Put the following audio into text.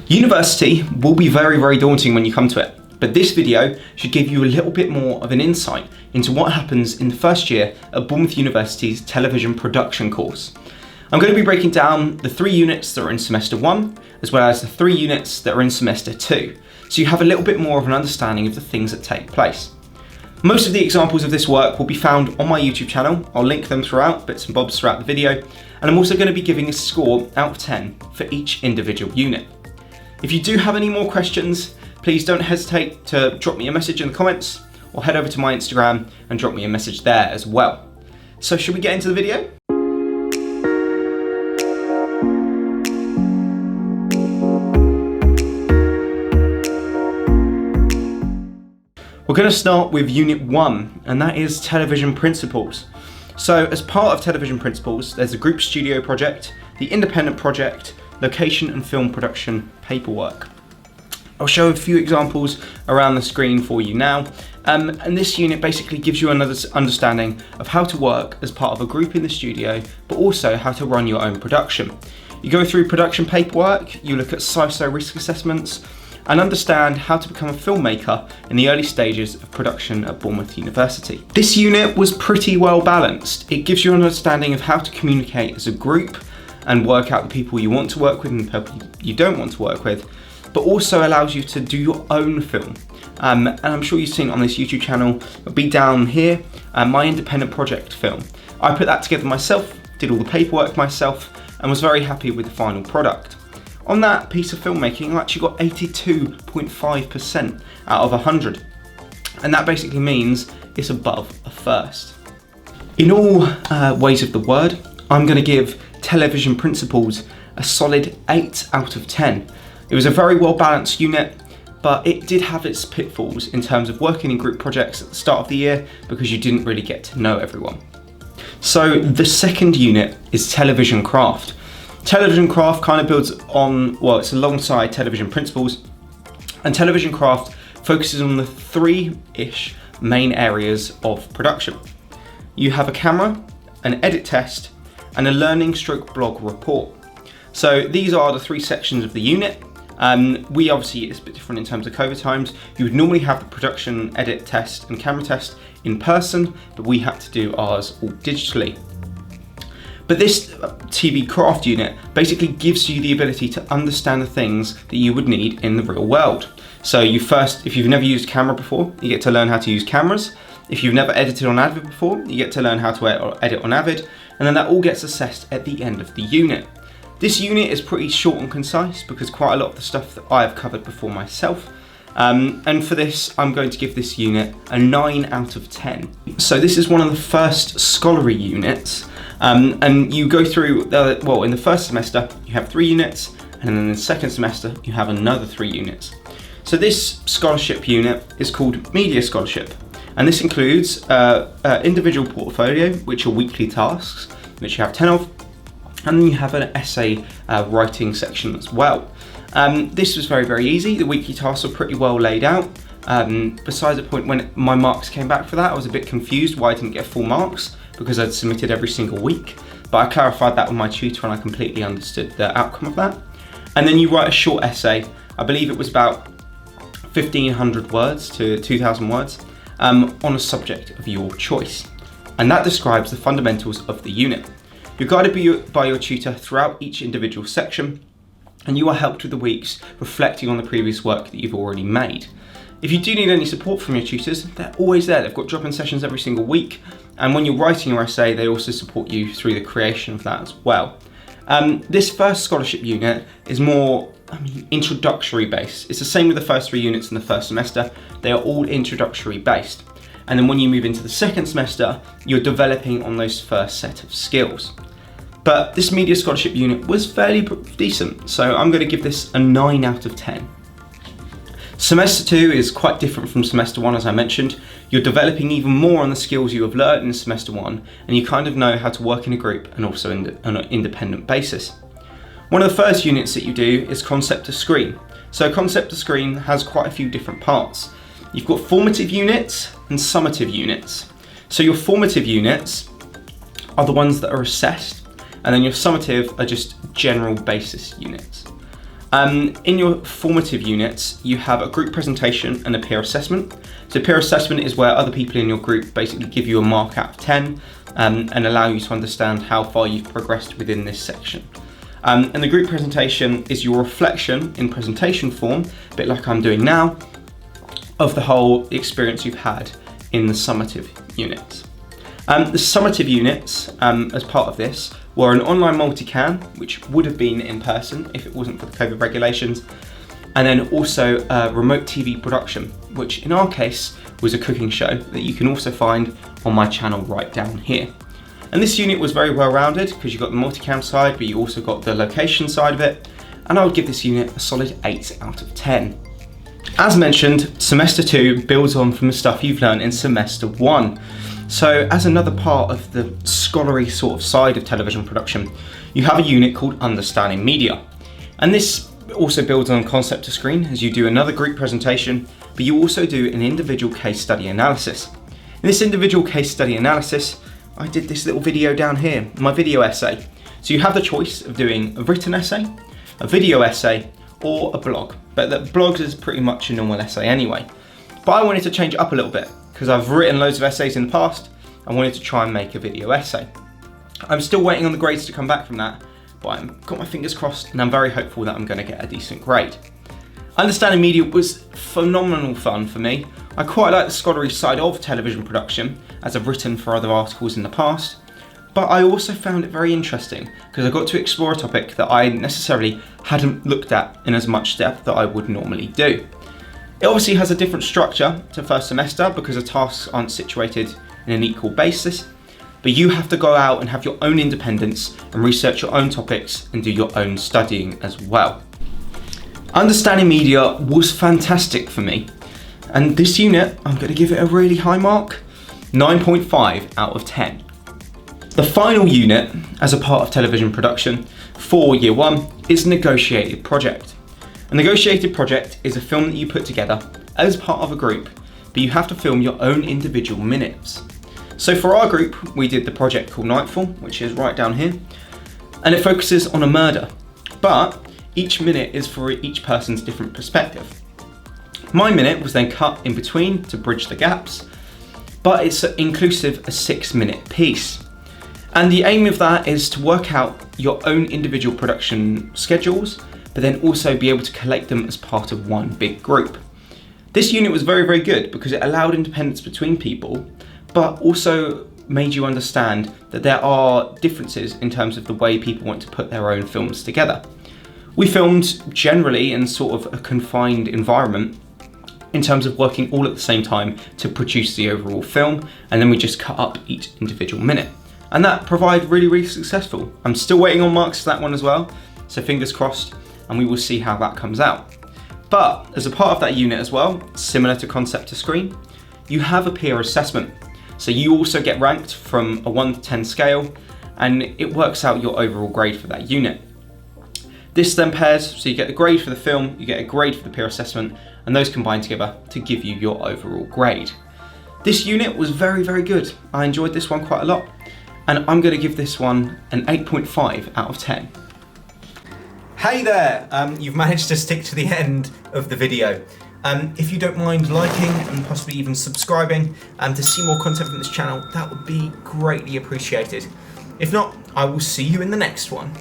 University will be very, very daunting when you come to it, but this video should give you a little bit more of an insight into what happens in the first year at Bournemouth University's television production course. I'm going to be breaking down the 3 units that are in semester 1, as well as the 3 units that are in semester 2, so you have a little bit more of an understanding of the things that take place. Most of the examples of this work will be found on my YouTube channel. I'll link them throughout, bits and bobs throughout the video, and I'm also going to be giving a score out of 10 for each individual unit. If you do have any more questions, please don't hesitate to drop me a message in the comments or head over to my Instagram and drop me a message there as well. So should we get into the video? We're going to start with Unit 1, and that is Television Principles. So as part of Television Principles, there's a group studio project, the independent project, location and film production paperwork. I'll show a few examples around the screen for you now, and this unit basically gives you another understanding of how to work as part of a group in the studio, but also how to run your own production. You go through production paperwork, you look at CISO risk assessments, and understand how to become a filmmaker in the early stages of production at Bournemouth University. This unit was pretty well balanced. It gives you an understanding of how to communicate as a group and work out the people you want to work with and the people you don't want to work with, but also allows you to do your own film. And I'm sure you've seen it on this YouTube channel, it'll be down here, my independent project film. I put that together myself, did all the paperwork myself, and was very happy with the final product. On that piece of filmmaking, I actually got 82.5% out of 100. And that basically means it's above a first. In all ways of the word, I'm going to give Television Principles a solid 8 out of 10. It was a very well balanced unit, but it did have its pitfalls in terms of working in group projects at the start of the year because you didn't really get to know everyone. So the second unit is Television Craft. Television Craft kind of builds on, well, it's alongside Television Principles, and Television Craft focuses on the 3-ish main areas of production. You have a camera, an edit test, and a learning stroke blog report. So these are the 3 sections of the unit. We obviously, it's a bit different in terms of COVID times. You would normally have the production, edit test, and camera test in person, but we had to do ours all digitally. But this TV craft unit basically gives you the ability to understand the things that you would need in the real world. So if you've never used camera before, you get to learn how to use cameras. If you've never edited on Avid before, you get to learn how to edit on Avid, and then that all gets assessed at the end of the unit. This unit is pretty short and concise because quite a lot of the stuff that I have covered before myself. And for this, I'm going to give this unit a 9 out of 10. So this is one of the first scholarly units, and you go through, in the first semester, you have 3 units, and then in the second semester, you have another 3 units. So this scholarship unit is called Media Scholarship, and this includes individual portfolio, which are weekly tasks, which you have 10 of, and then you have an essay writing section as well. This was very, very easy. The weekly tasks are pretty well laid out. Besides the point when my marks came back for that, I was a bit confused why I didn't get full marks because I'd submitted every single week. But I clarified that with my tutor and I completely understood the outcome of that. And then you write a short essay. I believe it was about 1,500 words to 2,000 words on a subject of your choice. And that describes the fundamentals of the unit. You're guided by your tutor throughout each individual section, and you are helped with the weeks reflecting on the previous work that you've already made. If you do need any support from your tutors, they're always there. They've got drop-in sessions every single week, and when you're writing your essay, they also support you through the creation of that as well. This first scholarship unit is more introductory based. It's the same with the first 3 units in the first semester. They are all introductory based. And then when you move into the second semester, you're developing on those first set of skills. But this media scholarship unit was fairly decent, so I'm going to give this a 9 out of 10. Semester 2 is quite different from semester 1, as I mentioned. You're developing even more on the skills you have learned in semester 1, and you kind of know how to work in a group and also on an independent basis. One of the first units that you do is concept to screen. So concept to screen has quite a few different parts. You've got formative units and summative units. So your formative units are the ones that are assessed, and then your summative are just general basis units. In your formative units, you have a group presentation and a peer assessment. So peer assessment is where other people in your group basically give you a mark out of 10 and allow you to understand how far you've progressed within this section. And the group presentation is your reflection in presentation form, a bit like I'm doing now, of the whole experience you've had in the summative units. The summative units, as part of this, were an online multicam, which would have been in person if it wasn't for the COVID regulations, and then also a remote TV production, which in our case was a cooking show that you can also find on my channel right down here. And this unit was very well rounded because you got the multicam side, but you also got the location side of it, and I would give this unit a solid 8 out of 10. As mentioned, semester 2 builds on from the stuff you've learned in semester 1. So as another part of the scholarly sort of side of television production, you have a unit called Understanding Media. And this also builds on concept to screen as you do another group presentation, but you also do an individual case study analysis. In this individual case study analysis, I did this little video down here, my video essay. So you have the choice of doing a written essay, a video essay, or a blog. But the blog is pretty much a normal essay anyway. But I wanted to change it up a little bit because I've written loads of essays in the past. I wanted to try and make a video essay. I'm still waiting on the grades to come back from that, but I've got my fingers crossed and I'm very hopeful that I'm going to get a decent grade. Understanding Media was phenomenal fun for me. I quite like the scholarly side of television production, as I've written for other articles in the past, but I also found it very interesting because I got to explore a topic that I necessarily hadn't looked at in as much depth that I would normally do. It obviously has a different structure to first semester because the tasks aren't situated in an equal basis, but you have to go out and have your own independence and research your own topics and do your own studying as well. Understanding Media was fantastic for me, and this unit, I'm going to give it a really high mark, 9.5 out of 10. The final unit, as a part of television production for year 1, is Negotiated Project. A negotiated project is a film that you put together as part of a group, but you have to film your own individual minutes. So for our group, we did the project called Nightfall, which is right down here, and it focuses on a murder, but each minute is for each person's different perspective. My minute was then cut in between to bridge the gaps, but it's inclusive a 6-minute piece. And the aim of that is to work out your own individual production schedules, but then also be able to collect them as part of one big group. This unit was very, very good because it allowed independence between people, but also made you understand that there are differences in terms of the way people want to put their own films together. We filmed generally in sort of a confined environment in terms of working all at the same time to produce the overall film, and then we just cut up each individual minute. And that provided really, really successful. I'm still waiting on marks for that one as well, so fingers crossed, and we will see how that comes out. But as a part of that unit as well, similar to concept to screen, you have a peer assessment. So you also get ranked from a 1 to 10 scale, and it works out your overall grade for that unit. This then pairs, so you get the grade for the film, you get a grade for the peer assessment, and those combine together to give you your overall grade. This unit was very, very good. I enjoyed this one quite a lot, and I'm going to give this one an 8.5 out of 10. Hey there, you've managed to stick to the end of the video. If you don't mind liking and possibly even subscribing to see more content from this channel, that would be greatly appreciated. If not, I will see you in the next one.